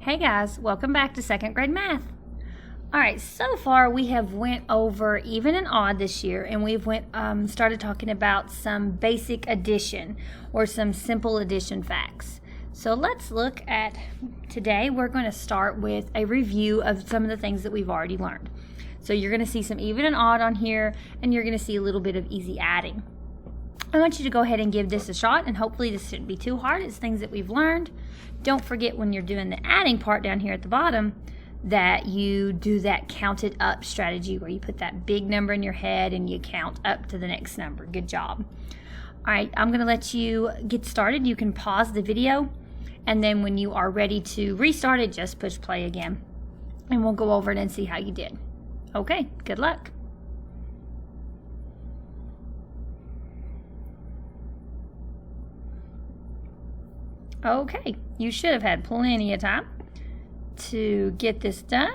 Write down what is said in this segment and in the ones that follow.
Hey guys, welcome back to second grade math. Alright, so far we have went over even and odd this year, and we've started talking about some basic addition or some simple addition facts. So let's look at, today we're going to start with a review of some of the things that we've already learned. So you're going to see some even and odd on here, and you're going to see a little bit of easy adding. I want you to go ahead and give this a shot, and hopefully this shouldn't be too hard. It's things that we've learned. Don't forget when you're doing the adding part down here at the bottom that you do that counted up strategy where you put that big number in your head and you count up to the next number. Good job. All right, I'm going to let you get started. You can pause the video, and then when you are ready to restart it, just push play again. And we'll go over it and see how you did. Okay, good luck. Okay, you should have had plenty of time to get this done.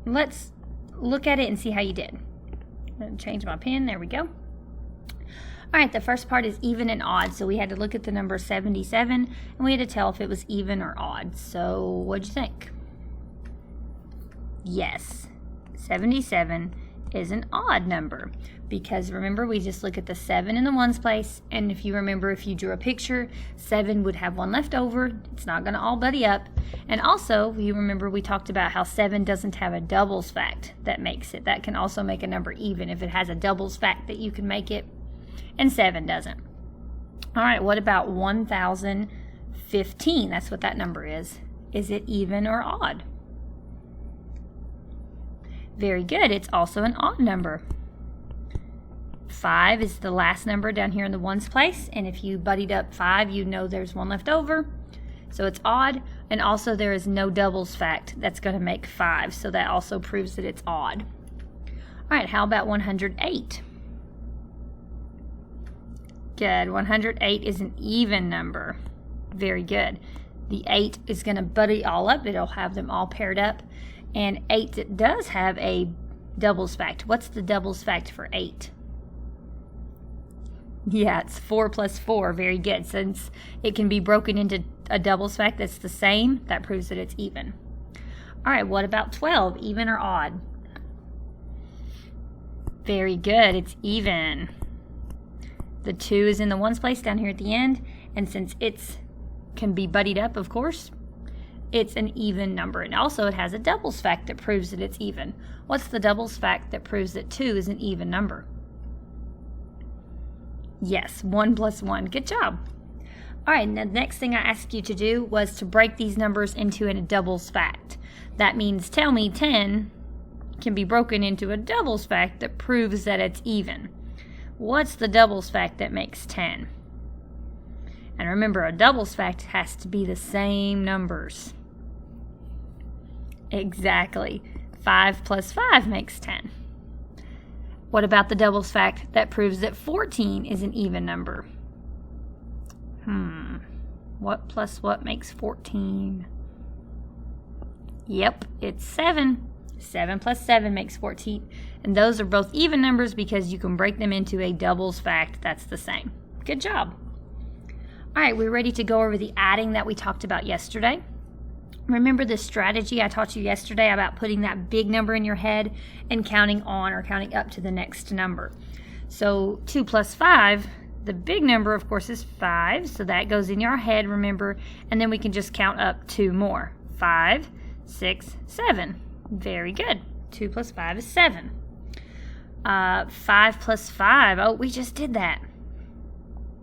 Let's look at it and see how you did. I'm going to change my pen. There we go. All right, the first part is even and odd. So we had to look at the number 77, and we had to tell if it was even or odd. So what'd you think? Yes, 77 is an odd number, because remember we just look at the 7 in the ones place, and if you remember, if you drew a picture, 7 would have one left over. It's not going to all buddy up. And also you remember we talked about how 7 doesn't have a doubles fact that makes it. That can also make a number even if it has a doubles fact that you can make it, and 7 doesn't. All right, what about 1015? That's what that number is. Is it even or odd? Very good. It's also an odd number. 5 is the last number down here in the ones place, and if you buddied up 5, you know there's one left over. So it's odd, and also there is no doubles fact that's going to make 5, so that also proves that it's odd. All right, how about 108? Good. 108 is an even number. Very good. The 8 is going to buddy all up. It'll have them all paired up. And 8 does have a doubles fact. What's the doubles fact for 8? Yeah, it's 4 plus 4. Very good. Since it can be broken into a doubles fact that's the same, that proves that it's even. All right, what about 12? Even or odd? Very good. It's even. The 2 is in the ones place down here at the end, and since it's can be buddied up, of course, it's an even number. And also it has a doubles fact that proves that it's even. What's the doubles fact that proves that 2 is an even number? Yes, 1 plus 1. Good job. All right, now the next thing I asked you to do was to break these numbers into a doubles fact. That means tell me 10 can be broken into a doubles fact that proves that it's even. What's the doubles fact that makes 10? And remember, a doubles fact has to be the same numbers. Exactly. 5 plus 5 makes 10. What about the doubles fact that proves that 14 is an even number? What plus what makes 14? Yep, it's 7. 7 plus 7 makes 14. And those are both even numbers because you can break them into a doubles fact that's the same. Good job. All right, we're ready to go over the adding that we talked about yesterday. Remember the strategy I taught you yesterday about putting that big number in your head and counting on or counting up to the next number. So 2 plus 5, the big number, of course, is 5. So that goes in your head, remember, and then we can just count up 2 more. 5, 6, 7. Very good. 2 plus 5 is 7. 5 plus 5. Oh, we just did that.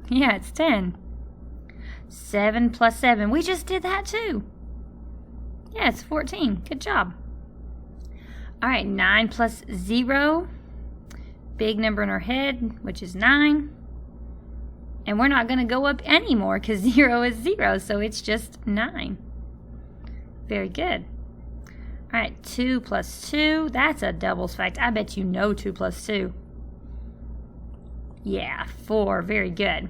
Yeah, it's 10. 7 plus 7. We just did that too. Yeah, it's 14. Good job. All right, 9 plus 0. Big number in our head, which is 9. And we're not going to go up anymore because 0 is 0, so it's just 9. Very good. All right, 2 plus 2. That's a doubles fact. I bet you know 2 plus 2. Yeah, 4. Very good.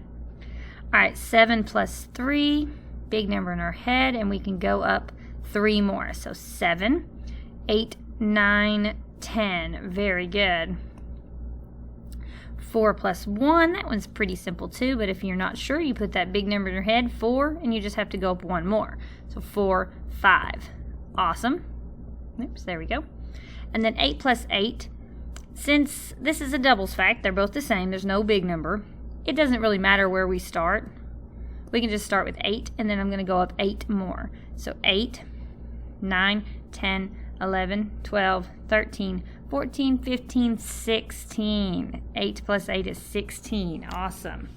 All right, 7 plus 3, big number in our head, and we can go up 3 more. So 7, 8, 9, 10. Very good. 4 plus 1, that one's pretty simple too, but if you're not sure, you put that big number in your head, 4, and you just have to go up 1 more. So 4, 5. Awesome. Oops, there we go. And then 8 plus 8. Since this is a doubles fact, they're both the same. There's no big number. It doesn't really matter where we start. We can just start with 8, and then I'm going to go up 8 more. So 8, 9, 10, 11, 12, 13, 14, 15, 16. 8 plus 8 is 16. Awesome.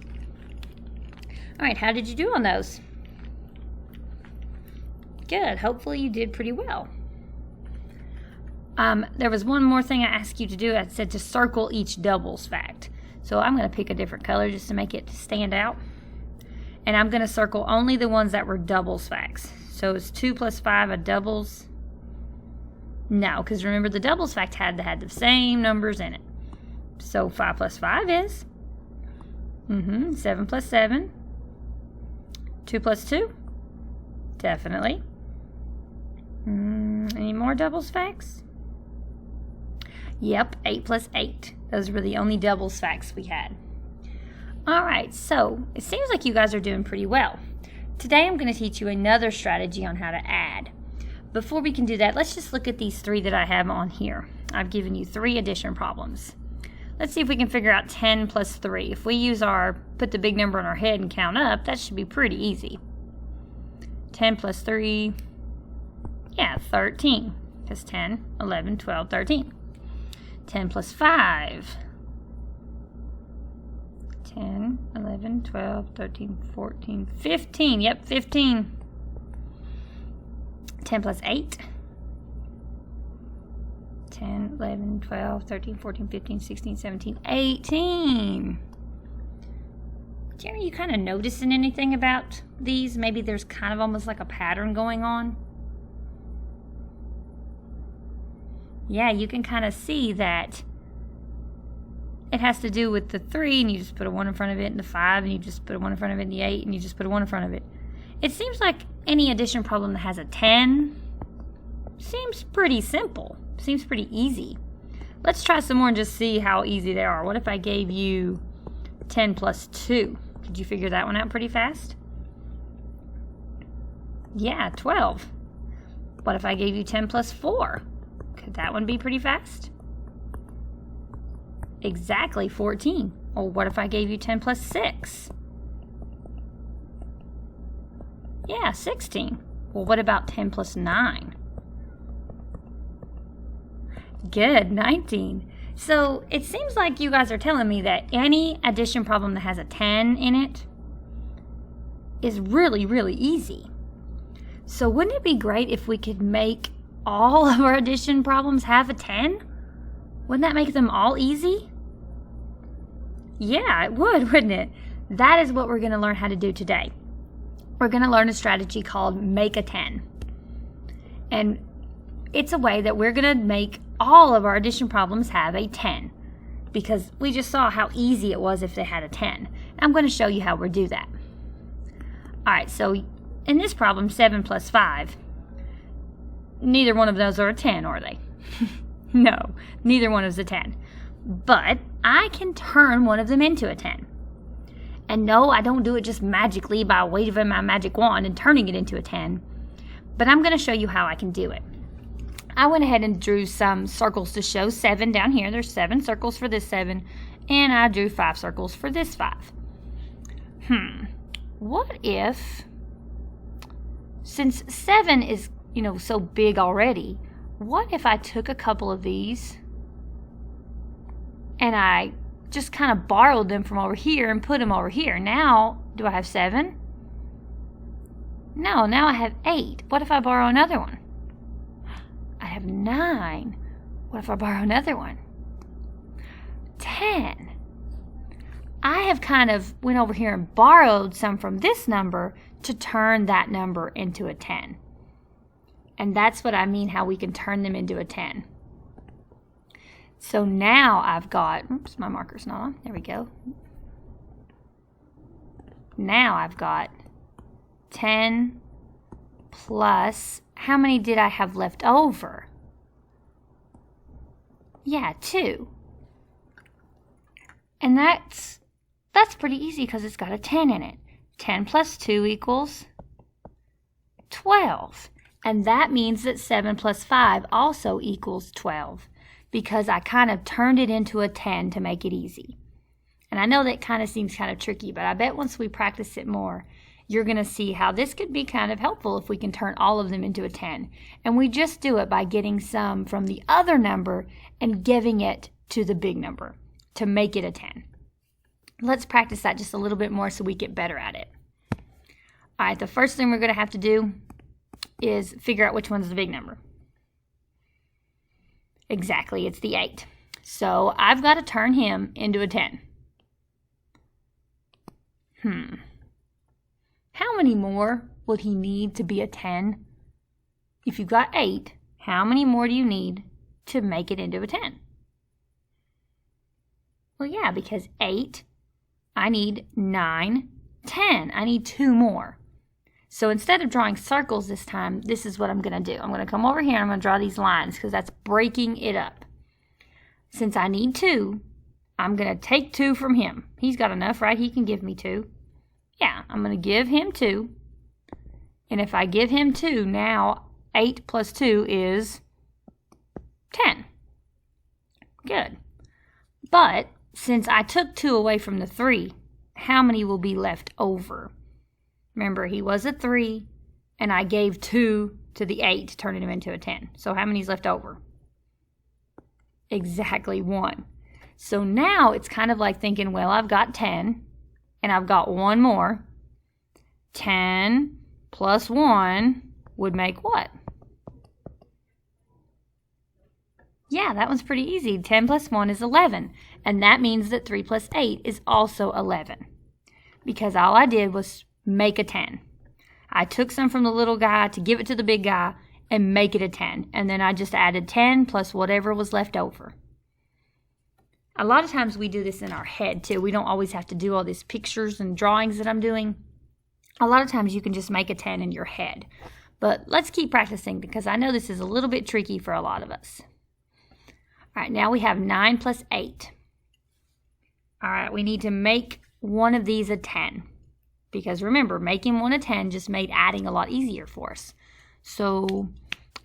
All right, how did you do on those? Good. Hopefully you did pretty well. There was one more thing I asked you to do. I said to circle each doubles fact. So I'm going to pick a different color just to make it stand out. And I'm going to circle only the ones that were doubles facts. So is 2 plus 5 a doubles? No, because remember the doubles fact had the same numbers in it. So 5 plus 5 is 7 plus 7. 2 plus 2? Definitely. Any more doubles facts? Yep, 8 plus 8. Those were the only doubles facts we had. Alright, so it seems like you guys are doing pretty well. Today I'm going to teach you another strategy on how to add. Before we can do that, let's just look at these 3 that I have on here. I've given you 3 addition problems. Let's see if we can figure out 10 plus 3. If we use put the big number on our head and count up, that should be pretty easy. 10 plus 3, yeah, 13. Because 10, 11, 12, 13. 10 plus 5. 10, 11, 12, 13, 14, 15. Yep, 15. 10 plus 8. 10, 11, 12, 13, 14, 15, 16, 17, 18. Jerry, you kind of noticing anything about these? Maybe there's kind of almost like a pattern going on. Yeah, you can kind of see that it has to do with the 3, and you just put a 1 in front of it, and the 5, and you just put a 1 in front of it, and the 8, and you just put a 1 in front of it. It seems like any addition problem that has a 10 seems pretty simple. Seems pretty easy. Let's try some more and just see how easy they are. What if I gave you 10 plus 2? Did you figure that one out pretty fast? Yeah, 12. What if I gave you 10 plus 4? Could that one be pretty fast? Exactly, 14. Or what if I gave you 10 plus 6? Yeah, 16. Well, what about 10 plus 9? Good, 19. So it seems like you guys are telling me that any addition problem that has a 10 in it is really, really easy. So wouldn't it be great if we could make all of our addition problems have a 10? Wouldn't that make them all easy? Yeah, it would, wouldn't it? That is what we're going to learn how to do today. We're going to learn a strategy called Make a 10. And it's a way that we're going to make all of our addition problems have a 10. Because we just saw how easy it was if they had a 10. I'm going to show you how we do that. Alright, so in this problem, 7 plus 5, neither one of those are a 10, are they? No, neither one is a 10. But I can turn one of them into a 10. And no, I don't do it just magically by waving my magic wand and turning it into a 10. But I'm going to show you how I can do it. I went ahead and drew some circles to show 7 down here. There's 7 circles for this 7. And I drew 5 circles for this 5. What if, since 7 is, so big already, what if I took a couple of these and I just kind of borrowed them from over here and put them over here? Now, do I have 7? No, now I have 8. What if I borrow another one? I have 9. What if I borrow another one? 10. I have kind of went over here and borrowed some from this number to turn that number into a 10. And that's what I mean how we can turn them into a 10. So now I've got, oops, my marker's not on. There we go. Now I've got 10 plus, how many did I have left over? Yeah, 2. And that's pretty easy because it's got a 10 in it. 10 plus 2 equals 12. And that means that 7 plus 5 also equals 12, because I kind of turned it into a 10 to make it easy. And I know that kind of seems kind of tricky, but I bet once we practice it more, you're going to see how this could be kind of helpful if we can turn all of them into a 10. And we just do it by getting some from the other number and giving it to the big number to make it a 10. Let's practice that just a little bit more so we get better at it. All right, the first thing we're going to have to do is figure out which one's the big number. Exactly, it's the 8. So I've got to turn him into a 10. How many more would he need to be a 10? If you've got 8, how many more do you need to make it into a 10? Well, yeah, because 8, I need 9, 10. I need 2 more. So instead of drawing circles this time, this is what I'm going to do. I'm going to come over here and I'm going to draw these lines because that's breaking it up. Since I need 2, I'm going to take 2 from him. He's got enough, right? He can give me 2. Yeah, I'm going to give him 2. And if I give him 2, now 8 plus 2 is 10. Good. But since I took 2 away from the 3, how many will be left over? Remember, he was a 3, and I gave 2 to the 8, turning him into a 10. So how many's left over? Exactly 1. So now it's kind of like thinking, well, I've got 10, and I've got 1 more. 10 plus 1 would make what? Yeah, that one's pretty easy. 10 plus 1 is 11, and that means that 3 plus 8 is also 11, because all I did was make a 10. I took some from the little guy to give it to the big guy and make it a 10, and then I just added 10 plus whatever was left over. A lot of times we do this in our head too. We don't always have to do all these pictures and drawings that I'm doing. A lot of times you can just make a 10 in your head. But let's keep practicing because I know this is a little bit tricky for a lot of us. All right, now we have 9 plus 8. All right, we need to make one of these a 10. Because remember, making one a 10 just made adding a lot easier for us. So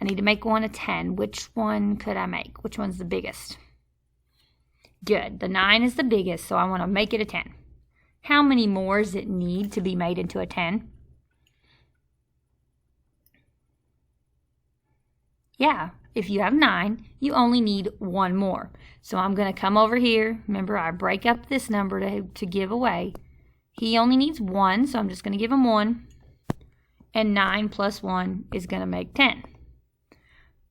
I need to make one a 10. Which one could I make? Which one's the biggest? Good. The 9 is the biggest, so I want to make it a 10. How many more does it need to be made into a 10? Yeah, if you have 9, you only need 1 more. So I'm going to come over here. Remember, I break up this number to give away. He only needs 1, so I'm just going to give him 1. And 9 plus 1 is going to make 10.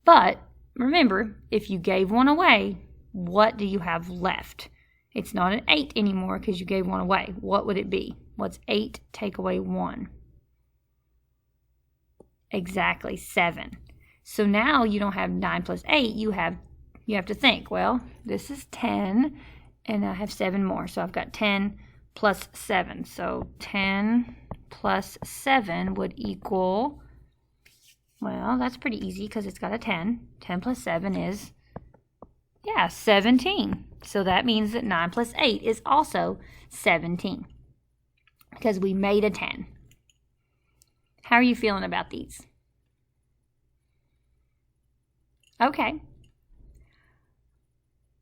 But remember, if you gave 1 away, what do you have left? It's not an 8 anymore because you gave 1 away. What would it be? What's 8 take away 1? Exactly, 7. So now you don't have 9 plus 8. You have to think, well, this is 10, and I have 7 more. So I've got 10 plus 7. So 10 plus 7 would equal, well, that's pretty easy because it's got a 10. 10 plus 7 is, 17. So that means that 9 plus 8 is also 17 because we made a 10. How are you feeling about these? Okay.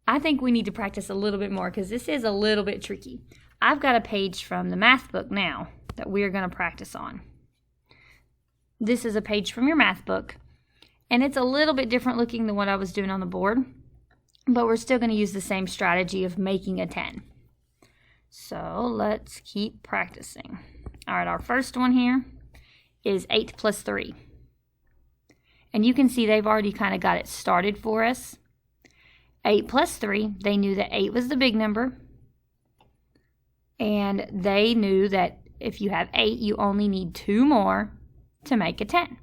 I think we need to practice a little bit more because this is a little bit tricky. I've got a page from the math book now that we're going to practice on. This is a page from your math book, and it's a little bit different looking than what I was doing on the board, but we're still going to use the same strategy of making a 10. So let's keep practicing. All right, our first one here is 8 plus 3. And you can see they've already kind of got it started for us. 8 plus 3, they knew that 8 was the big number. And they knew that if you have 8, you only need 2 more to make a 10.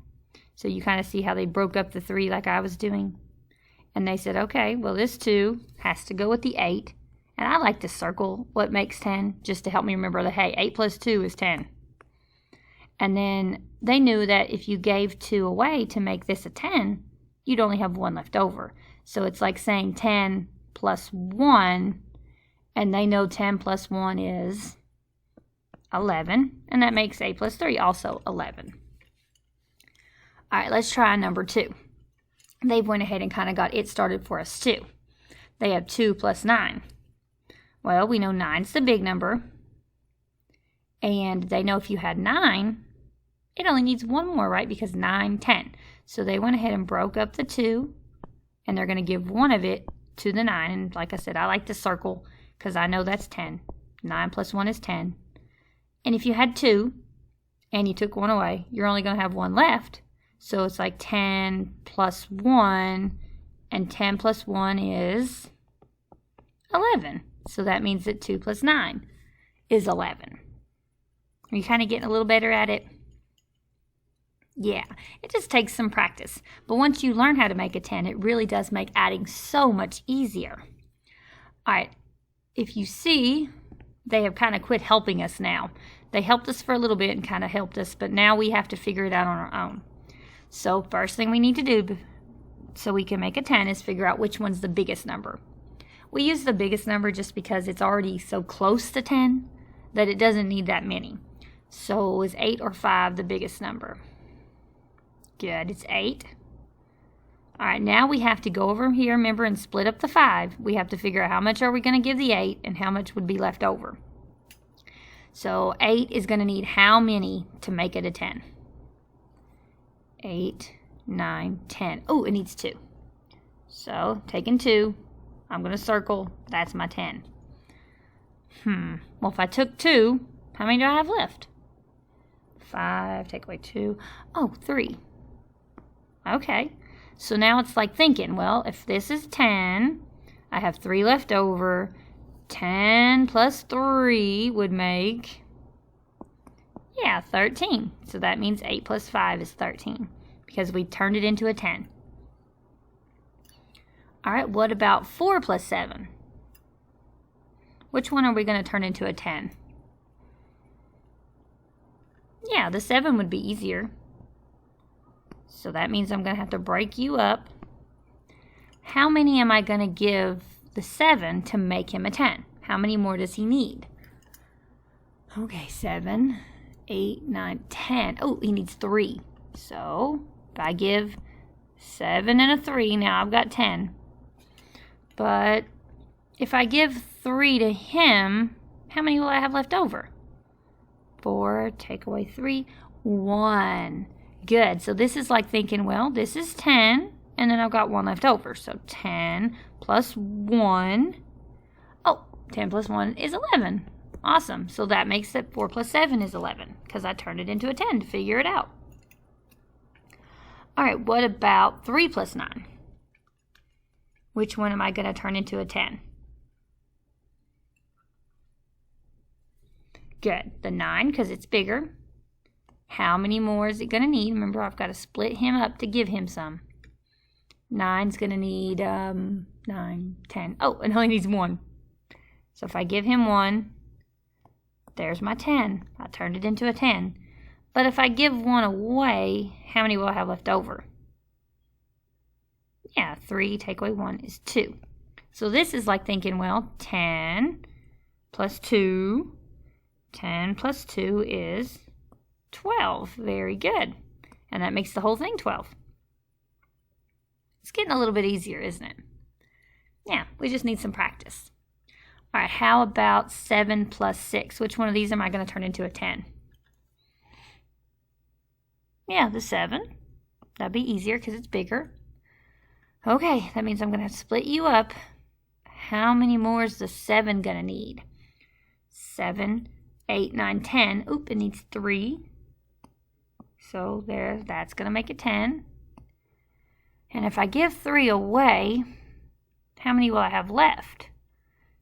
So you kind of see how they broke up the 3 like I was doing. And they said, okay, well, this 2 has to go with the 8. And I like to circle what makes 10 just to help me remember that, hey, 8 plus 2 is 10. And then they knew that if you gave 2 away to make this a 10, you'd only have 1 left over. So it's like saying 10 plus 1, and they know 10 plus 1 is 11, and that makes 8 plus 3 also 11. All right, let's try number 2. They've went ahead and kind of got it started for us too. They have 2 plus 9. Well, we know 9's the big number. And they know if you had 9, it only needs one more, right? Because 9, 10. So they went ahead and broke up the 2, and they're going to give one of it to the 9. And like I said, I like to circle because I know that's 10. 9 plus 1 is 10. And if you had 2 and you took 1 away, you're only going to have 1 left. So it's like 10 plus 1, and 10 plus 1 is 11. So that means that 2 plus 9 is 11. Are you kind of getting a little better at it? Yeah, it just takes some practice. But once you learn how to make a 10, it really does make adding so much easier. All right, if you see, they have kind of quit helping us now. They helped us for a little bit and kind of helped us, but now we have to figure it out on our own. So first thing we need to do so we can make a 10 is figure out which one's the biggest number. We use the biggest number just because it's already so close to 10 that it doesn't need that many. So is 8 or 5 the biggest number? Good, it's 8. All right, now we have to go over here, remember, and split up the 5. We have to figure out how much are we going to give the 8 and how much would be left over. So 8 is going to need how many to make it a 10? 8, 9, 10. Oh, it needs 2. So taking 2, I'm going to circle. That's my 10. Well, if I took 2, how many do I have left? 5, take away 2. Oh, 3. Okay. So now it's like thinking, well, if this is 10, I have 3 left over. 10 plus 3 would make, 13. So that means 8 plus 5 is 13 because we turned it into a 10. All right, what about 4 plus 7? Which one are we going to turn into a 10? Yeah, the 7 would be easier. So that means I'm going to have to break you up. How many am I going to give the 7 to make him a 10? How many more does he need? Okay, 7, 8, 9, 10. Oh, he needs 3. So if I give 7 and a 3, now I've got 10. But if I give 3 to him, how many will I have left over? 4, take away 3, 1. Good. So this is like thinking, well, this is 10, and then I've got 1 left over. So 10 plus 1. Oh, 10 plus 1 is 11. Awesome. So that makes it 4 plus 7 is 11 because I turned it into a 10 to figure it out. All right, what about 3 plus 9? Which one am I going to turn into a 10? Good. The 9 because it's bigger. How many more is it going to need? Remember, I've got to split him up to give him some. 9's going to need 9, 10. Oh, it only needs 1. So if I give him 1, there's my 10. I turned it into a 10. But if I give 1 away, how many will I have left over? 3, take away 1 is 2. So this is like thinking, well, 10 plus 2. 10 plus 2 is 12. Very good. And that makes the whole thing 12. It's getting a little bit easier, isn't it? Yeah, we just need some practice. All right, how about 7 plus 6? Which one of these am I going to turn into a 10? Yeah, the 7. That'd be easier because it's bigger. Okay, that means I'm going to have to split you up. How many more is the 7 going to need? 7, 8, 9, 10. Oop, it needs 3. So there, that's going to make it 10. And if I give 3 away, how many will I have left?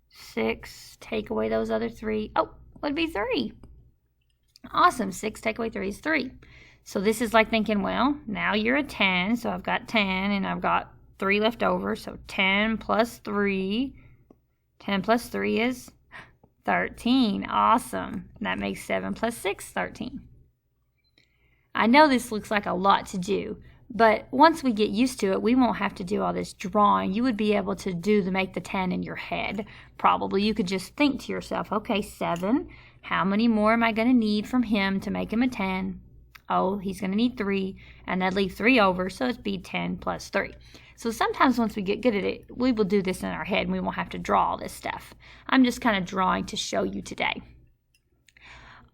6, take away those other 3. Oh, would be 3. Awesome, 6 take away 3 is 3. So this is like thinking, well, now you're a 10, so I've got 10 and I've got 3 left over. So 10 plus 3, 10 plus 3 is 13. Awesome. That makes 7 plus 6, 13. I know this looks like a lot to do, but once we get used to it, we won't have to do all this drawing. You would be able to make the 10 in your head. Probably you could just think to yourself, okay, 7, how many more am I going to need from him to make him a 10? Oh, he's going to need 3, and that'd leave 3 over, so it'd be 10 plus 3. So sometimes once we get good at it, we will do this in our head, and we won't have to draw all this stuff. I'm just kind of drawing to show you today.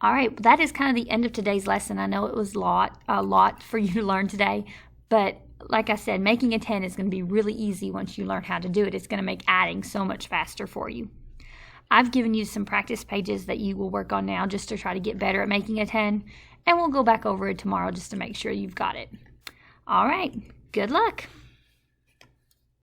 All right, that is kind of the end of today's lesson. I know it was a lot for you to learn today, but like I said, making a 10 is going to be really easy once you learn how to do it. It's going to make adding so much faster for you. I've given you some practice pages that you will work on now just to try to get better at making a 10, and we'll go back over it tomorrow just to make sure you've got it. All right, good luck.